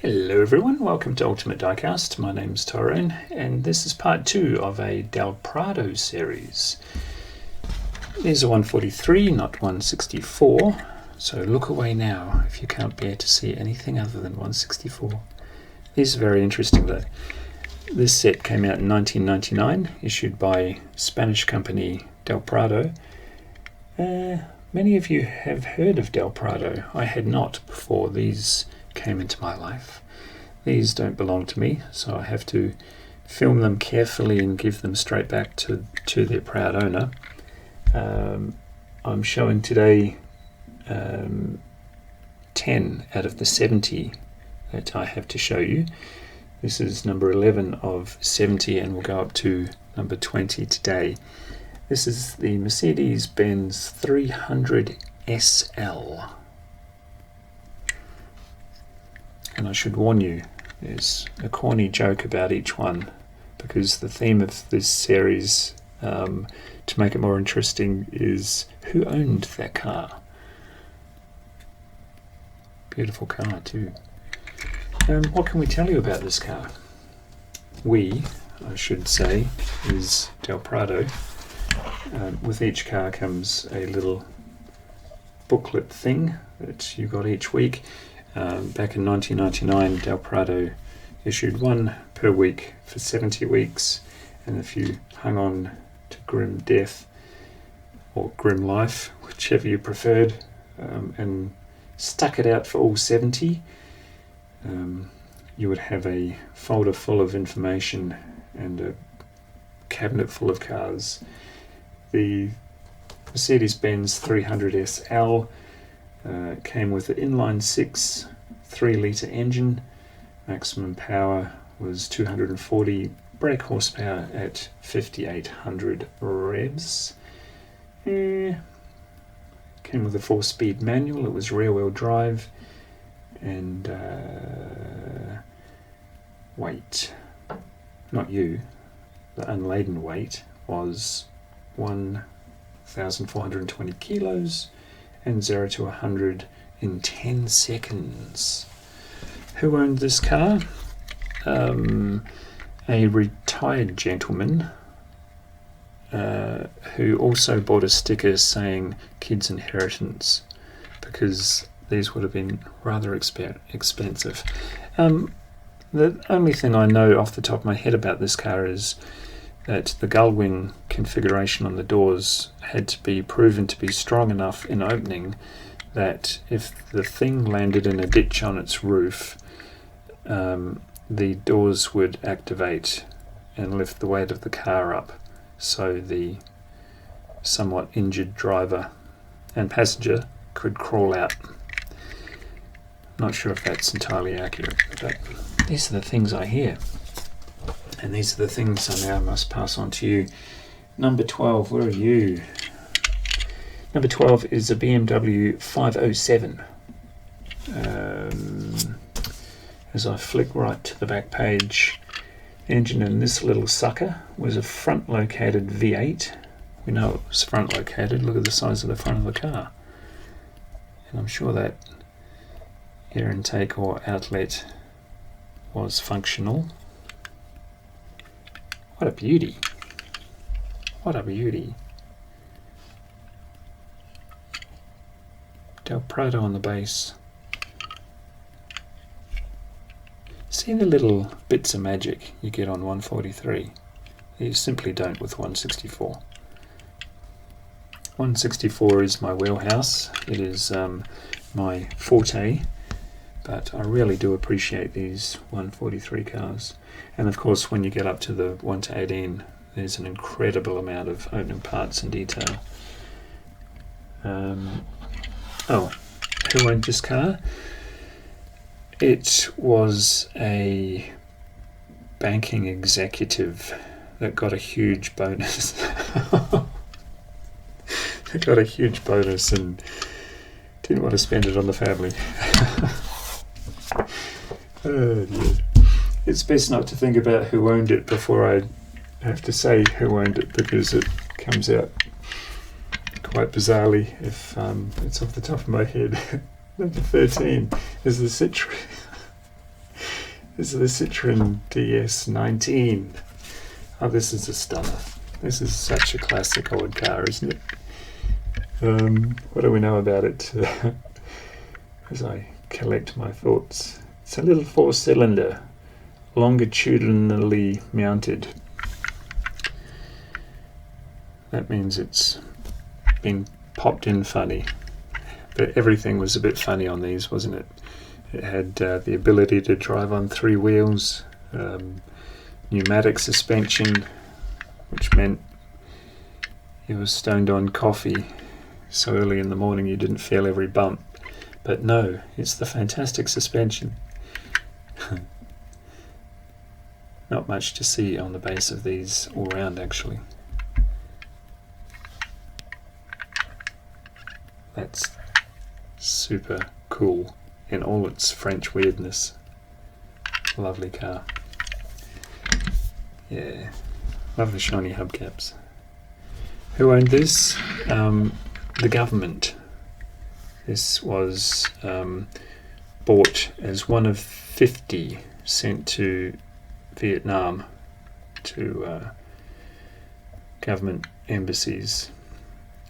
Hello everyone, welcome to Ultimate Diecast. My name's Tyrone and this is part 2 of a Del Prado series. There's a 143, not 164, so look away now if you can't bear to see anything other than 164. These are very interesting though. This set came out in 1999, issued by Spanish company Del Prado. Many of you have heard of Del Prado. I had not before these came into my life. These don't belong to me, so I have to film them carefully and give them straight back to their proud owner. I'm showing today 10 out of the 70 that I have to show you. This is number 11 of 70 and we'll go up to number 20 today. This is the Mercedes-Benz 300 SL. And I should warn you, there's a corny joke about each one because the theme of this series, to make it more interesting, is who owned that car. Beautiful car too. What can we tell you about this car? We, I should say, is Del Prado. With each car comes a little booklet thing that you got each week. Back in 1999, Del Prado issued one per week for 70 weeks, and if you hung on to grim death or grim life, whichever you preferred, and stuck it out for all 70, you would have a folder full of information and a cabinet full of cars. The Mercedes-Benz 300 SL came with an inline-six 3-litre engine. Maximum power was 240 brake horsepower at 5,800 revs. Came with a 4-speed manual. It was rear-wheel drive, and weight, not you, the unladen weight was 1,420 kilos and 0 to 100 in 10 seconds. Who owned this car? A retired gentleman who also bought a sticker saying kids inheritance, because these would have been rather expensive. The only thing I know off the top of my head about this car is that the gull wing configuration on the doors had to be proven to be strong enough in opening that if the thing landed in a ditch on its roof, the doors would activate and lift the weight of the car up, so the somewhat injured driver and passenger could crawl out. Not sure if that's entirely accurate, but these are the things I hear. And these are the things I now must pass on to you. Number 12, where are you? Number 12 is a BMW 507. As I flick right to the back page, the engine in this little sucker was a front-located V8. We know it was front-located. Look at the size of the front of the car. And I'm sure that air intake or outlet was functional. What a beauty. What a beauty. Del Prado on the base. See the little bits of magic you get on 143? You simply don't with 164. 164 is my wheelhouse. It is my forte, but I really do appreciate these 143 cars. And of course, when you get up to the 1 to 18, there's an incredible amount of opening parts and detail. Who owned this car? It was a banking executive that got a huge bonus. They got a huge bonus and didn't want to spend it on the family. Oh dear. It's best not to think about who owned it before I have to say who owned it, because it comes out quite bizarrely if it's off the top of my head. Number 13 is the Citroen. This is the Citroen DS19. Oh, this is a stunner. This is such a classic old car, isn't it? What do we know about it as I collect my thoughts? It's a little 4-cylinder, longitudinally mounted. That means it's been popped in funny. But everything was a bit funny on these, wasn't it? It had the ability to drive on 3 wheels, pneumatic suspension, which meant you were stoned on coffee so early in the morning you didn't feel every bump. But no, it's the fantastic suspension. Not much to see on the base of these all round, actually. That's super cool in all its French weirdness. Lovely car. Yeah, lovely shiny hubcaps. Who owned this? The government. This was bought as one of 50 sent to Vietnam to government embassies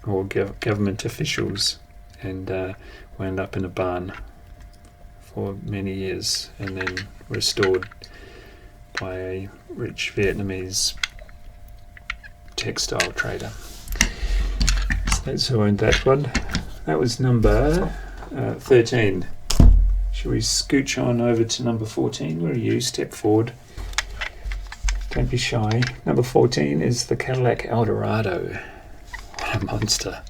or government officials, and wound up in a barn for many years and then restored by a rich Vietnamese textile trader. So that's who owned that one. That was number 13. Shall we scooch on over to number 14? Where are you? Step forward. Don't be shy. Number 14 is the Cadillac Eldorado. What a monster.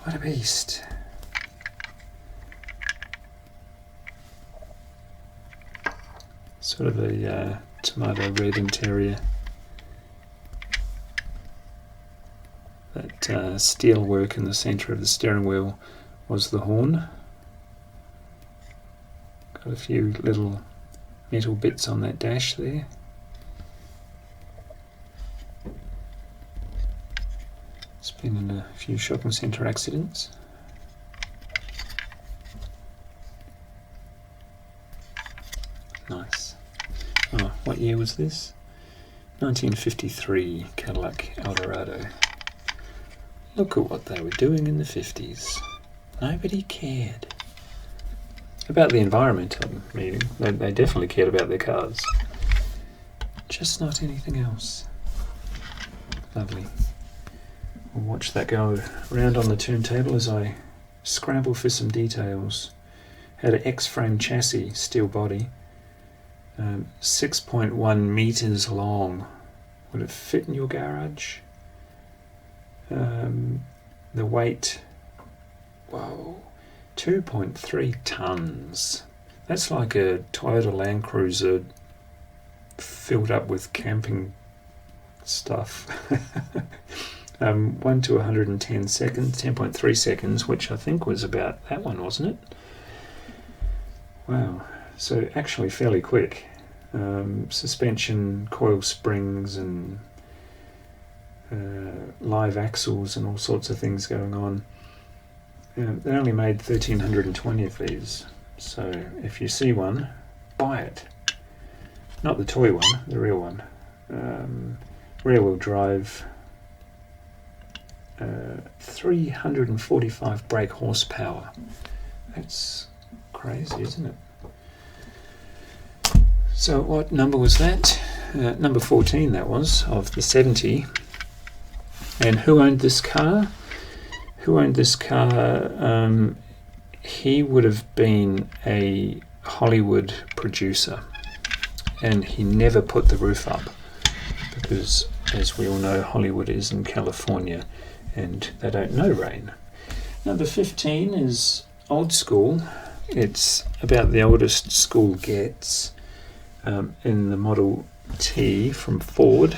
What a beast. Sort of a tomato red interior. That steel work in the centre of the steering wheel was the horn. Got a few little metal bits on that dash there. It's been in a few shopping centre accidents. Nice. Oh, what year was this? 1953 Cadillac Eldorado. Look at what they were doing in the 50s. Nobody cared. About the environment, I'm meaning. They definitely cared about their cars. Just not anything else. Lovely. We'll watch that go around on the turntable as I scramble for some details. Had an X-frame chassis, steel body, 6.1 meters long. Would it fit in your garage? The weight, whoa, 2.3 tons. That's like a Toyota Land Cruiser filled up with camping stuff. 1 to 110 seconds, 10.3 seconds, which I think was about that one, wasn't it? Wow, so actually fairly quick. Suspension, coil springs and live axles and all sorts of things going on. They only made 1,320 of these, so if you see one, buy it. Not the toy one, the real one. Rear wheel drive, 345 brake horsepower. That's crazy, isn't it? So what number was that? Number 14 that was, of the 70. And who owned this car? He would have been a Hollywood producer, and he never put the roof up because, as we all know, Hollywood is in California and they don't know rain. Number 15 is old school. It's about the oldest school gets, in the Model T from Ford.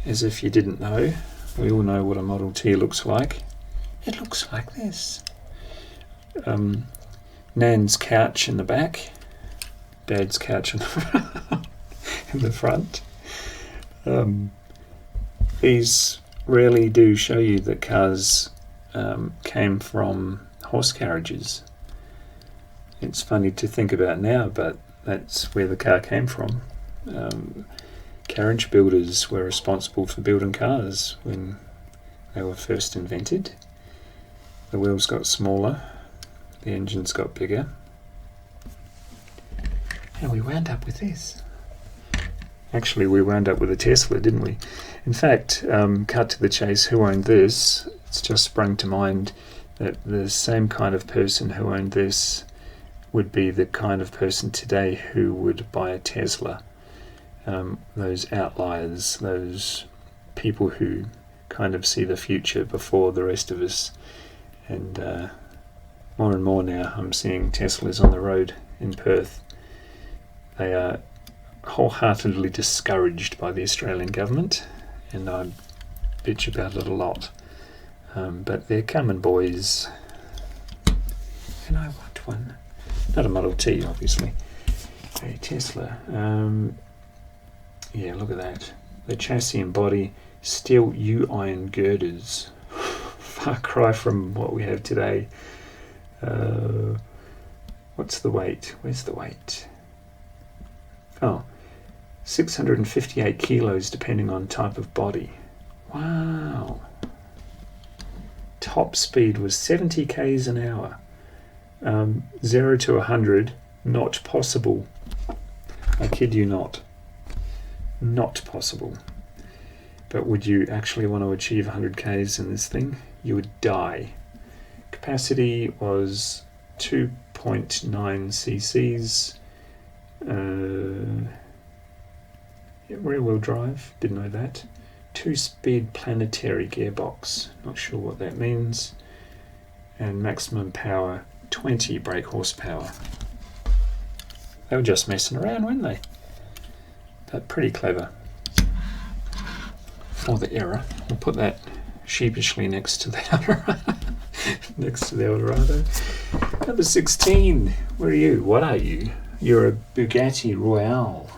As if you didn't know, we all know what a Model T looks like. It looks like this. Nan's couch in the back, Dad's couch in the front. These rarely do show you that cars came from horse carriages. It's funny to think about now, but that's where the car came from. Carriage builders were responsible for building cars when they were first invented. The wheels got smaller, the engines got bigger, and we wound up with this. Actually, we wound up with a Tesla, didn't we? In fact, cut to the chase, who owned this? It's just sprung to mind that the same kind of person who owned this would be the kind of person today who would buy a Tesla. Those outliers, those people who kind of see the future before the rest of us. And more and more now I'm seeing Teslas on the road in Perth. They are wholeheartedly discouraged by the Australian government, and I bitch about it a lot. But they're coming, boys. And I want one. Not a Model T, obviously. A Tesla. Yeah, look at that. The chassis and body, steel U-iron girders. Far cry from what we have today. What's the weight? Where's the weight? Oh, 658 kilos depending on type of body. Wow. Top speed was 70 k's an hour. 0 to 100, not possible. I kid you not. Not possible. But would you actually want to achieve 100 k's in this thing? You would die. Capacity was 2.9 cc's. Rear-wheel drive, didn't know that. 2-speed planetary gearbox, not sure what that means. And maximum power, 20 brake horsepower. They were just messing around, weren't they? But pretty clever. For the era. We'll put that sheepishly next to the Eldorado. Next to the Eldorado. Number 16. Where are you? What are you? You're a Bugatti Royale.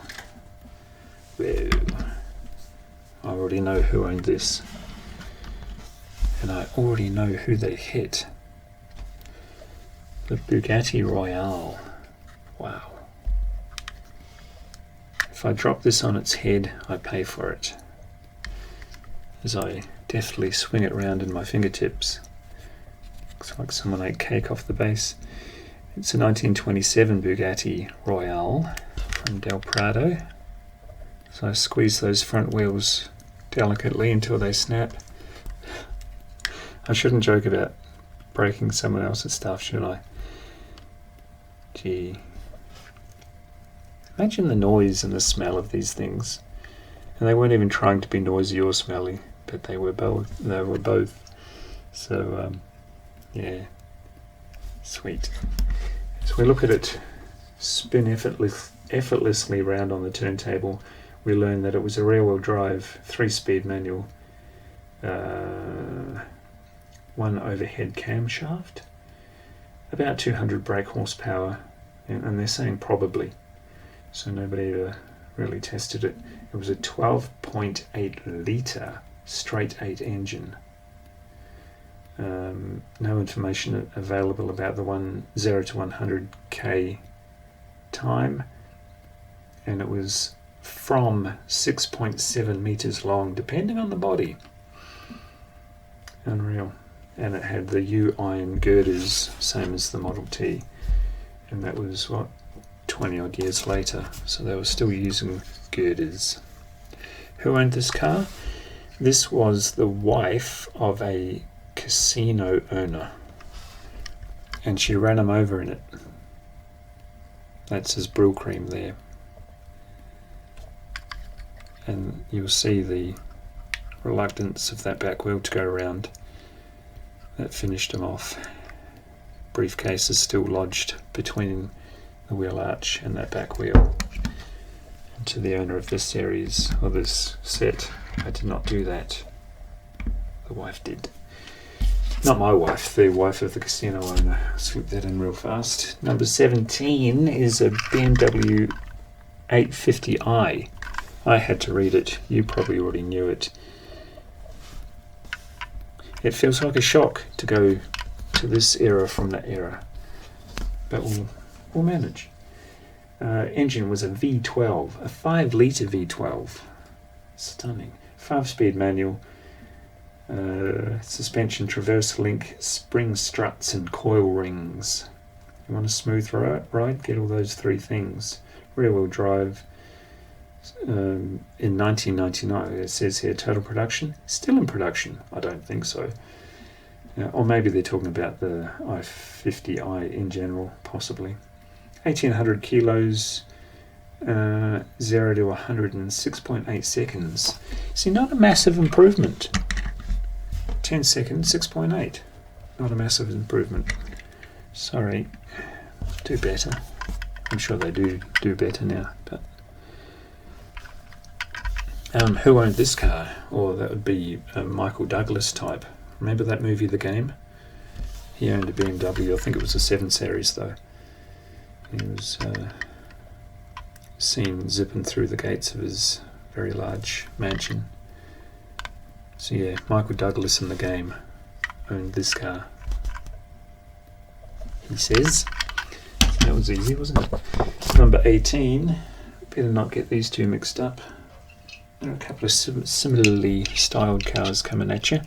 Whoa. I already know who owned this. And I already know who they hit. The Bugatti Royale. Wow. If I drop this on its head, I pay for it. As I deftly swing it round in my fingertips. Looks like someone ate cake off the base. It's a 1927 Bugatti Royale from Del Prado. So I squeeze those front wheels delicately until they snap. I shouldn't joke about breaking someone else's stuff, should I? Gee. Imagine the noise and the smell of these things. And they weren't even trying to be noisy or smelly, but they were both. So, yeah. Sweet. So we look at it spin effortlessly round on the turntable. We learn that it was a rear-wheel drive, 3-speed manual, 1 overhead camshaft, about 200 brake horsepower, and they're saying probably, so nobody ever really tested it. It was a 12.8 litre straight 8 engine. No information available about the 0 to 100k time, and it was from 6.7 meters long, depending on the body. Unreal. And it had the U-iron girders, same as the Model T, and that was 20 odd years later, so they were still using girders. Who owned this car? This was the wife of a casino owner, and she ran him over in it. That's his Brill cream there, and you'll see the reluctance of that back wheel to go around. That finished him off. Briefcase is still lodged between the wheel arch and that back wheel. And to the owner of this series, or this set, I did not do that. The wife did. Not my wife, the wife of the casino owner. Slip that in real fast. Number 17 is a BMW 850i. I had to read it. You probably already knew it. It feels like a shock to go to this era from that era. But we'll manage. Engine was a V12, a 5-litre V12. Stunning. 5-speed manual. Suspension, traverse link, spring struts and coil rings. You want a smooth ride? Get all those 3 things. Rear-wheel drive. In 1999, it says here, total production. Still in production? I don't think so. Or maybe they're talking about the i50i in general, possibly. 1,800 kilos, 0 to 100 in 6.8 seconds. See, not a massive improvement. 10 seconds, 6.8. Not a massive improvement. Sorry, do better. I'm sure they do better now. But who owned this car? Or that would be a Michael Douglas type. Remember that movie, The Game? He owned a BMW. I think it was a 7 Series though. He was seen zipping through the gates of his very large mansion. So yeah, Michael Douglas in The Game owned this car. He says. That was easy, wasn't it? Number 18. Better not get these two mixed up. There are a couple of similarly styled cars coming at you.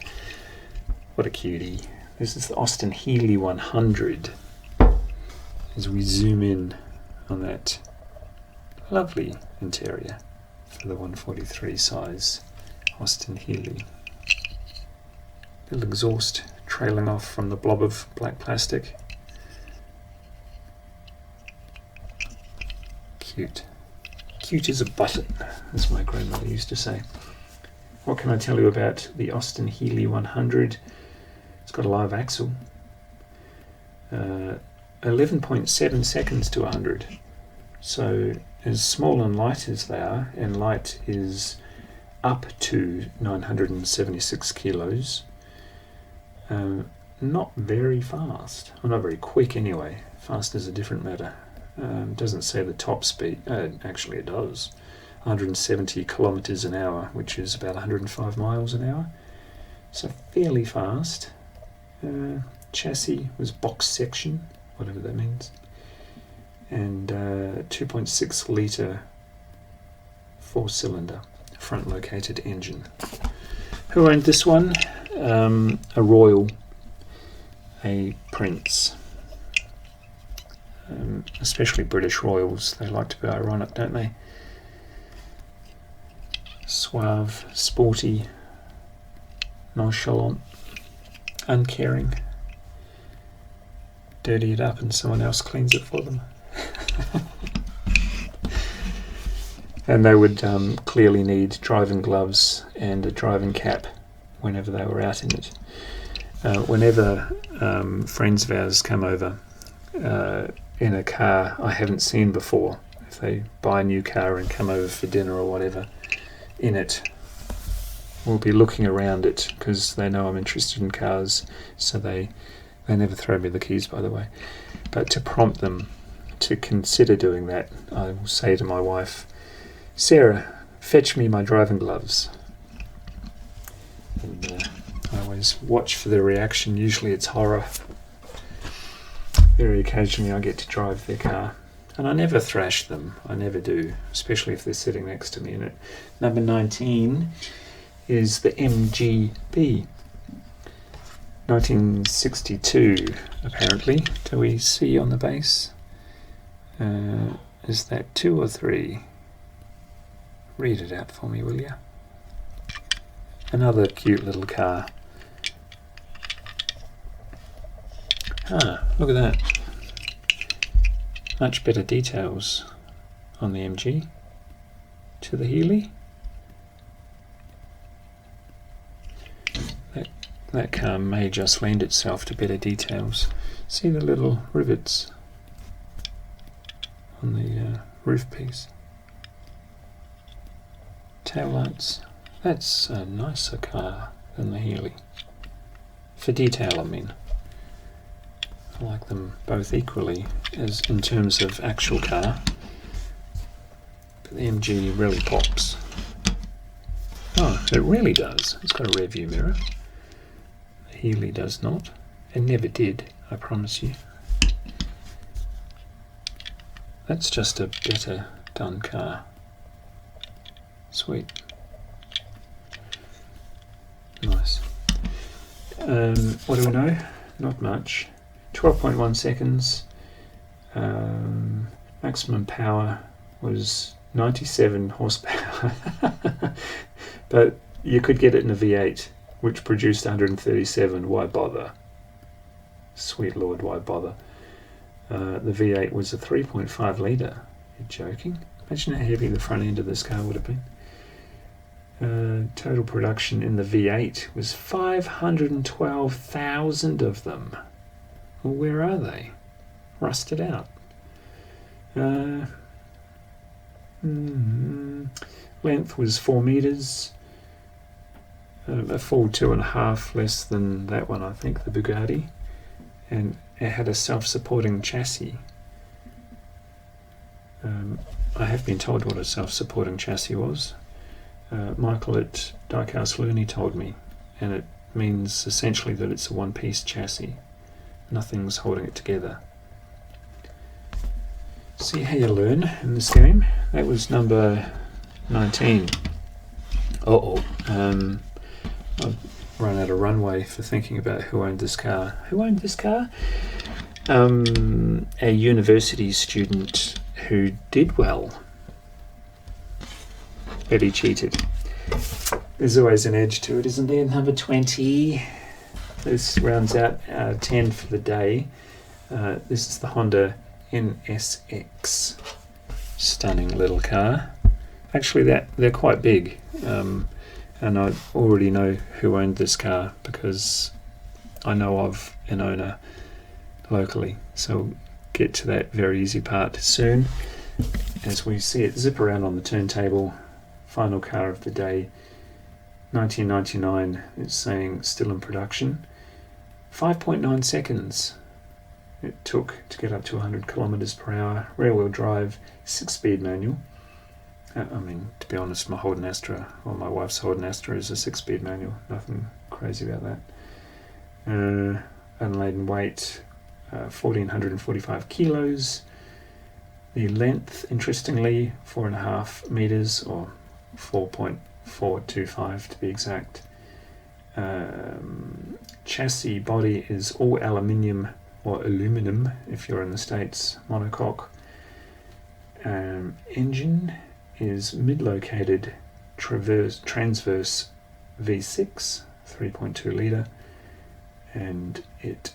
What a cutie. This is the Austin Healey 100. As we zoom in on that lovely interior for the 143 size Austin Healey. Little exhaust trailing off from the blob of black plastic. Cute. Cute as a button, as my grandmother used to say. What can I tell you about the Austin Healey 100? It's got a live axle. 11.7 seconds to 100. So as small and light as they are, and light is up to 976 kilos, not very fast. Well, not very quick anyway. Fast is a different matter. Doesn't say the top speed. Actually it does. 170 kilometers an hour, which is about 105 miles an hour. So fairly fast. Chassis was box section, whatever that means. And 2.6 litre 4-cylinder front located engine. Who owned this one? A Royal, a Prince. Especially British Royals, they like to be ironic, don't they? Suave, sporty, nonchalant, uncaring. Dirty it up and someone else cleans it for them. And they would clearly need driving gloves and a driving cap whenever they were out in it. Whenever friends of ours come over in a car I haven't seen before, if they buy a new car and come over for dinner or whatever, in it, we'll be looking around it because they know I'm interested in cars, so they never throw me the keys, by the way. But to prompt them to consider doing that, I will say to my wife, Sarah, fetch me my driving gloves. And I always watch for their reaction. Usually it's horror. Very occasionally I get to drive their car. And I never thrash them. I never do, especially if they're sitting next to me in it. Number 19 is the MGB. 1962, apparently. Do we see on the base? Is that 2 or 3? Read it out for me, will you? Another cute little car. Ah, look at that. Much better details on the MG to the Healey. That car may just lend itself to better details. See the little rivets on the roof piece. Taillights. That's a nicer car than the Healey. For detail, I mean. I like them both equally as in terms of actual car. But the MG really pops. Oh, it really does. It's got a rear view mirror. The Healey does not. It never did, I promise you. that's just a better done car. Sweet. Nice. What do we know? Not much. 12.1 seconds. Maximum power was 97 horsepower. But you could get it in a V8, which produced 137. Why bother? Sweet Lord, why bother? The V8 was a 3.5 litre. You're joking? Imagine how heavy the front end of this car would have been. Total production in the V8 was 512,000 of them. Well, where are they? Rusted out. Length was 4 metres. A full 2.5 less than that one, I think, the Bugatti. And it had a self-supporting chassis. I have been told what a self-supporting chassis was. Michael at Diecast Looney told me, and it means essentially that it's a one-piece chassis. Nothing's holding it together. See how you learn in this game. That was number 19. I've run out of runway for thinking about who owned this car. Who owned this car? A university student who did well. But he cheated. There's always an edge to it, isn't there? Number 20. This rounds out 10 for the day. This is the Honda NSX. Stunning little car. Actually, they're quite big. And I already know who owned this car because I know of an owner locally. So we'll get to that very easy part soon as we see it zip around on the turntable. Final car of the day, 1999. It's saying still in production. 5.9 seconds it took to get up to 100 kilometers per hour. Rear-wheel drive, 6-speed manual. To be honest, my Holden Astra, or my wife's Holden Astra, is a 6-speed manual. Nothing crazy about that. Unladen weight, 1,445 kilos. The length, interestingly, 4.5 meters, or 4.425 to be exact. Chassis body is all aluminium or aluminum if you're in the States, monocoque. Engine is mid-located transverse V6, 3.2 litre, and it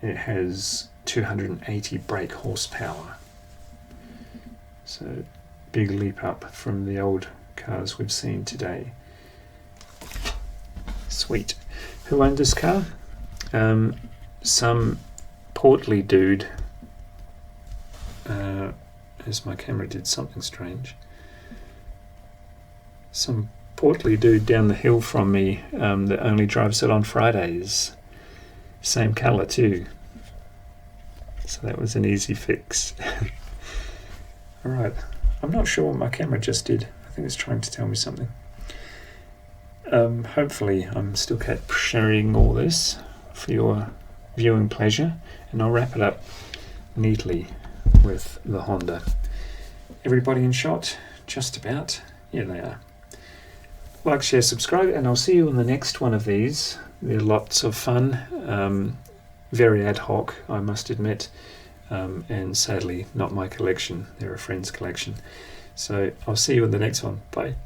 has 280 brake horsepower. So big leap up from the old cars we've seen today. Sweet. Who owned this car? Some portly dude. As my camera did something strange. Some portly dude down the hill from me that only drives it on Fridays. Same colour too. So that was an easy fix. Alright, I'm not sure what my camera just did. I think it's trying to tell me something. Hopefully I'm still capturing all this for your viewing pleasure, and I'll wrap it up neatly with the Honda. Everybody in shot? Just about. Yeah, they are. Like, share, subscribe, and I'll see you in the next one of these. They're lots of fun. Very ad hoc, I must admit. And sadly, not my collection. They're a friend's collection. So I'll see you in the next one. Bye.